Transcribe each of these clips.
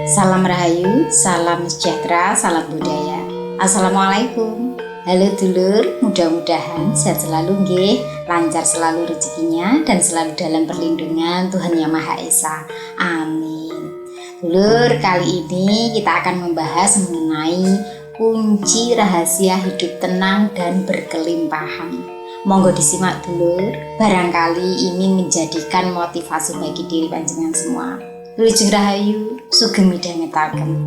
Salam Rahayu, salam sejahtera, salam budaya. Assalamualaikum. Halo dulur, mudah-mudahan sehat selalu nggih, lancar selalu rezekinya dan selalu dalam perlindungan Tuhan Yang Maha Esa. Amin. Dulur, kali ini kita akan membahas mengenai kunci rahasia hidup tenang dan berkelimpahan. Monggo disimak dulur, barangkali ini menjadikan motivasi bagi diri panjenengan semua. Wilujeng Rahayu, sugeng midhangetaken.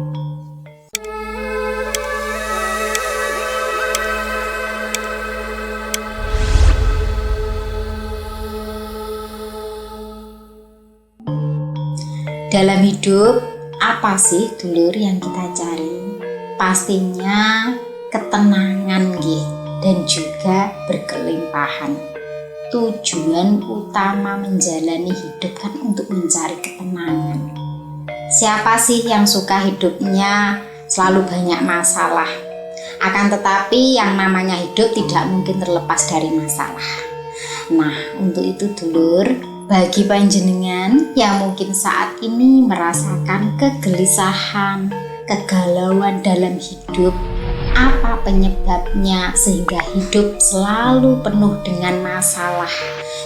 Dalam hidup, apa sih dulur yang kita cari? Pastinya ketenangan nggih, dan juga berkelimpahan. Tujuan utama menjalani hidup kan untuk mencari ketenangan. Siapa sih yang suka hidupnya selalu banyak masalah? Akan tetapi yang namanya hidup tidak mungkin terlepas dari masalah. Nah, untuk itu dulur, bagi panjenengan yang mungkin saat ini merasakan kegelisahan, kegalauan dalam hidup, apa penyebabnya sehingga hidup selalu penuh dengan masalah?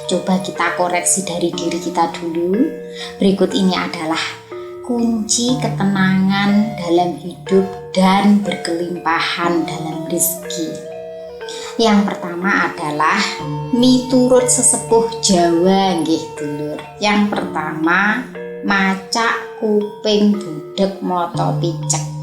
Coba kita koreksi dari diri kita dulu. Berikut ini adalah kunci ketenangan dalam hidup dan berkelimpahan dalam rezeki. Yang pertama adalah miturut sesepuh Jawa nggih dulur. Yang pertama, macak kuping budheg mata picek.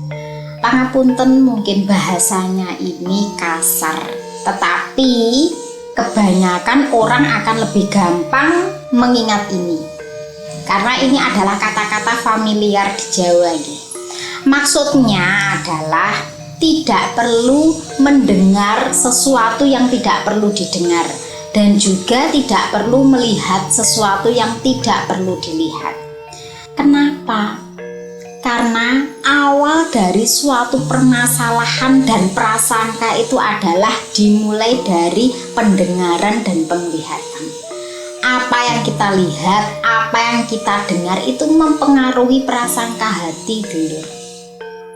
Pangapunten, mungkin bahasanya ini kasar, tetapi kebanyakan orang akan lebih gampang mengingat ini karena ini adalah kata-kata familiar di Jawa nih. Maksudnya adalah tidak perlu mendengar sesuatu yang tidak perlu didengar, dan juga tidak perlu melihat sesuatu yang tidak perlu dilihat. Kenapa? Karena awal dari suatu permasalahan dan prasangka itu adalah dimulai dari pendengaran dan penglihatan. Apa yang kita lihat, apa yang kita dengar itu mempengaruhi prasangka hati dulu.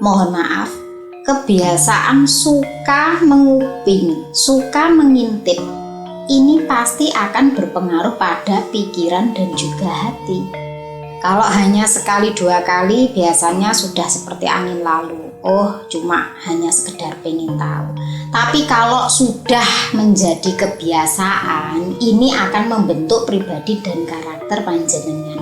Mohon maaf, kebiasaan suka menguping, suka mengintip, ini pasti akan berpengaruh pada pikiran dan juga hati. Kalau hanya sekali dua kali biasanya sudah seperti angin lalu. Oh, cuma hanya sekedar pengen tahu. Tapi kalau sudah menjadi kebiasaan, ini akan membentuk pribadi dan karakter panjenengan.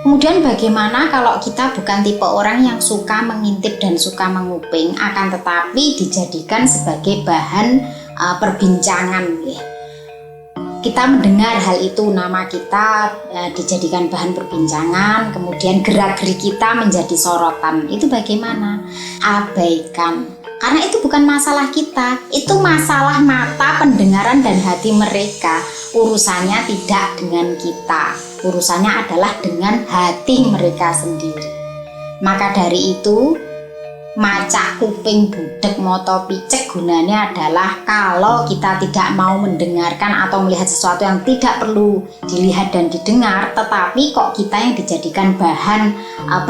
Kemudian bagaimana kalau kita bukan tipe orang yang suka mengintip dan suka menguping, akan tetapi dijadikan sebagai bahan perbincangan ya. Kita mendengar hal itu, nama kita dijadikan bahan perbincangan, kemudian gerak-gerik kita menjadi sorotan. Itu bagaimana? Abaikan. Karena itu bukan masalah kita, itu masalah mata, pendengaran, dan hati mereka. Urusannya tidak dengan kita, urusannya adalah dengan hati mereka sendiri. Maka dari itu, macak kuping budheg mata picek gunanya adalah kalau kita tidak mau mendengarkan atau melihat sesuatu yang tidak perlu dilihat dan didengar, tetapi kok kita yang dijadikan bahan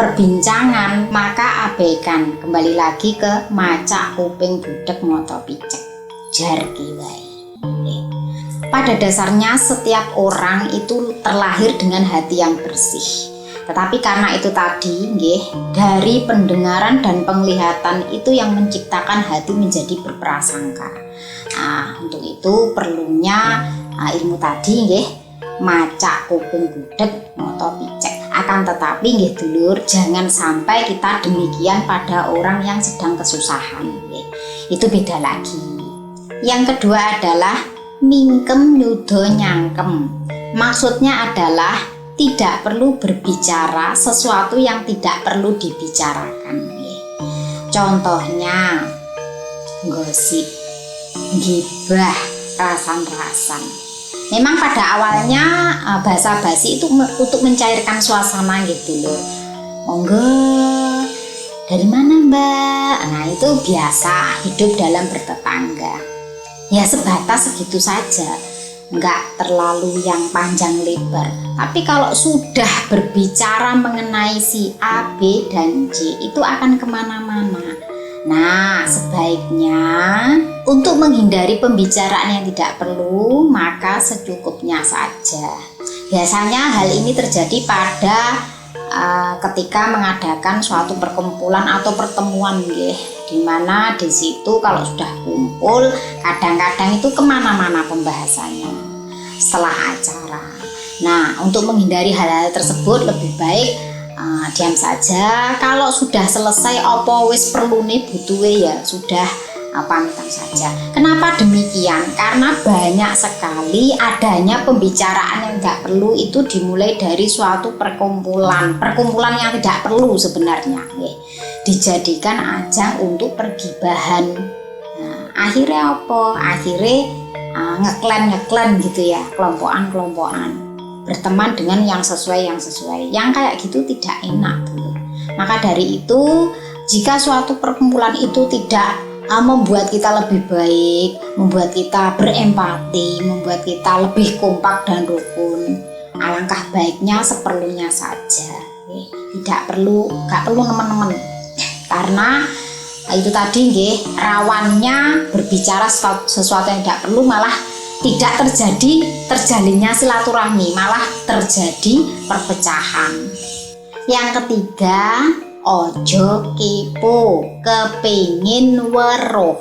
perbincangan, maka abaikan. Kembali lagi ke macak kuping budheg mata picek, jar kiwai. Pada dasarnya setiap orang itu terlahir dengan hati yang bersih. Tetapi karena itu tadi, nggih, dari pendengaran dan penglihatan itu yang menciptakan hati menjadi berprasangka. Nah, untuk itu perlunya ilmu tadi, nggih, macak kuping budheg mata picek. Akan tetapi, nggih dulur, jangan sampai kita demikian pada orang yang sedang kesusahan, nggih. Itu beda lagi. Yang kedua adalah mingkem nyudo nyangkem. Maksudnya adalah tidak perlu berbicara sesuatu yang tidak perlu dibicarakan. Contohnya gosip, gibah, rasan-rasan. Memang pada awalnya basa-basi itu untuk mencairkan suasana gitu loh. Monggo, dari mana mbak? Nah, itu biasa hidup dalam bertetangga. Ya sebatas segitu saja, nggak terlalu yang panjang lebar. Tapi kalau sudah berbicara mengenai si A, B, dan C, itu akan kemana-mana. Nah, sebaiknya untuk menghindari pembicaraan yang tidak perlu, maka secukupnya saja. Biasanya hal ini terjadi pada ketika mengadakan suatu perkumpulan atau pertemuan, di mana di situ kalau sudah kumpul, kadang-kadang itu kemana-mana pembahasannya setelah acara. Nah, untuk menghindari hal-hal tersebut lebih baik diam saja. Kalau sudah selesai apa wis perlune butuhe ya sudah pamitan saja. Kenapa demikian? Karena banyak sekali adanya pembicaraan yang tidak perlu itu dimulai dari suatu perkumpulan yang tidak perlu sebenarnya, dijadikan ajang untuk pergibahan. Nah, akhirnya apa? Akhirnya ngeklan gitu ya, kelompokan berteman dengan yang sesuai, yang kayak gitu tidak enak tuh. Maka dari itu, jika suatu perkumpulan itu tidak membuat kita lebih baik, membuat kita berempati, membuat kita lebih kompak dan rukun, alangkah baiknya seperlunya saja. Nggak perlu teman-teman, karena itu tadi rawannya berbicara sesuatu yang tidak perlu, malah tidak terjalinnya silaturahmi, malah terjadi perpecahan. Yang ketiga, ojo kepo, kepingin weruh.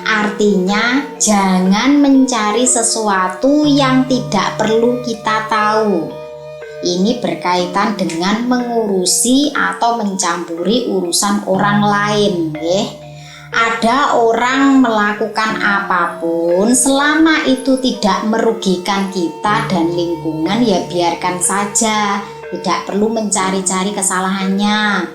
Artinya jangan mencari sesuatu yang tidak perlu kita tahu. Ini berkaitan dengan mengurusi atau mencampuri urusan orang lain, Ada orang melakukan apapun selama itu tidak merugikan kita dan lingkungan, ya biarkan saja. Tidak perlu mencari-cari kesalahannya,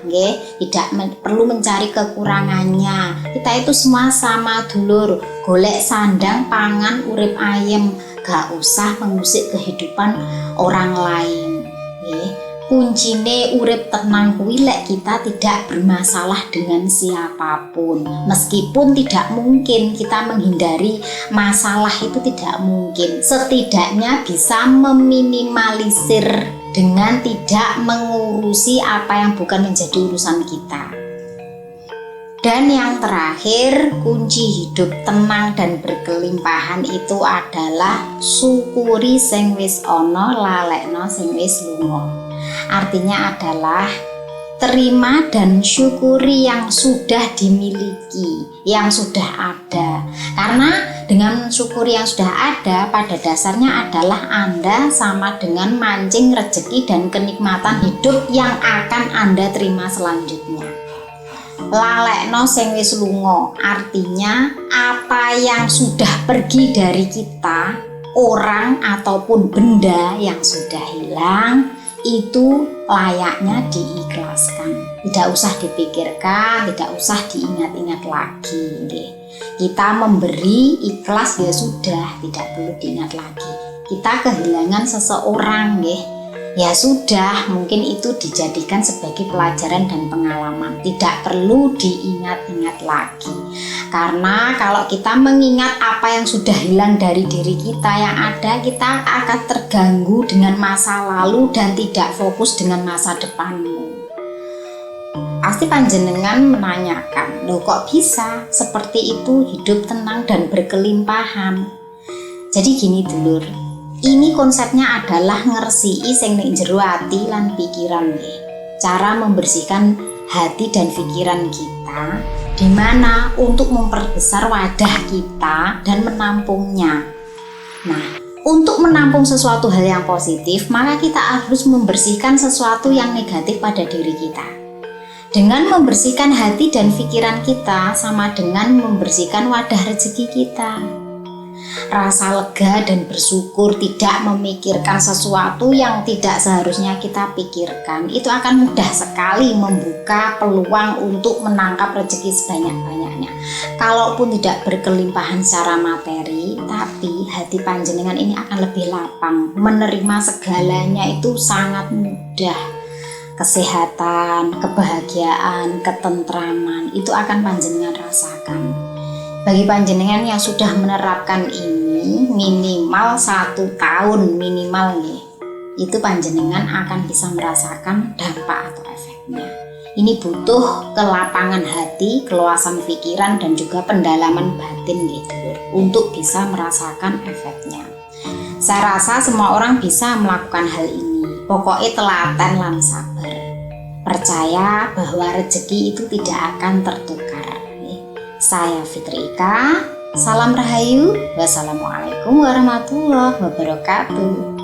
tidak perlu mencari kekurangannya. Kita itu semua sama dulur, golek sandang pangan urip ayem, gak usah mengusik kehidupan orang lain. Kuncine urip tenang kuwi lek kita tidak bermasalah dengan siapapun. Meskipun tidak mungkin kita menghindari masalah, itu tidak mungkin. Setidaknya bisa meminimalisir dengan tidak mengurusi apa yang bukan menjadi urusan kita. Dan yang terakhir, kunci hidup tenang dan berkelimpahan itu adalah syukuri sing wis ana, lalekno sing wis lunga. Artinya adalah terima dan syukuri yang sudah dimiliki, yang sudah ada. Karena dengan mensyukuri yang sudah ada, pada dasarnya adalah Anda sama dengan mancing rezeki dan kenikmatan hidup yang akan Anda terima selanjutnya. Lalekno sing wis lunga, artinya apa yang sudah pergi dari kita, orang ataupun benda yang sudah hilang, itu layaknya diikhlaskan. Tidak usah dipikirkan, tidak usah diingat-ingat lagi. Kita memberi ikhlas ya sudah, tidak perlu diingat lagi. Kita kehilangan seseorang, ya sudah, mungkin itu dijadikan sebagai pelajaran dan pengalaman, tidak perlu diingat-ingat lagi. Karena kalau kita mengingat apa yang sudah hilang dari diri kita, yang ada kita akan terganggu dengan masa lalu dan tidak fokus dengan masa depanmu. Pasti panjenengan menanyakan, loh kok bisa seperti itu hidup tenang dan berkelimpahan? Jadi gini dulur, ini konsepnya adalah ngersiki sing ning jero ati lan pikiran, cara membersihkan hati dan pikiran kita, di mana untuk memperbesar wadah kita dan menampungnya. Nah, untuk menampung sesuatu hal yang positif, maka kita harus membersihkan sesuatu yang negatif pada diri kita. Dengan membersihkan hati dan pikiran kita sama dengan membersihkan wadah rezeki kita. Rasa lega dan bersyukur, tidak memikirkan sesuatu yang tidak seharusnya kita pikirkan, itu akan mudah sekali membuka peluang untuk menangkap rezeki sebanyak-banyaknya. Kalaupun tidak berkelimpahan secara materi, tapi hati panjenengan ini akan lebih lapang, menerima segalanya itu sangat mudah. Kesehatan, kebahagiaan, ketentraman itu akan panjenengan rasakan. Bagi panjenengan yang sudah menerapkan ini minimal 1 tahun minimal itu panjenengan akan bisa merasakan dampak atau efeknya. Ini butuh kelapangan hati, keluasan pikiran, dan juga pendalaman batin gitu untuk bisa merasakan efeknya. Saya rasa semua orang bisa melakukan hal ini. Pokoknya telaten lan sabar. Percaya bahwa rezeki itu tidak akan tertukar. Saya Fitri Ika, salam rahayu, wassalamualaikum warahmatullahi wabarakatuh.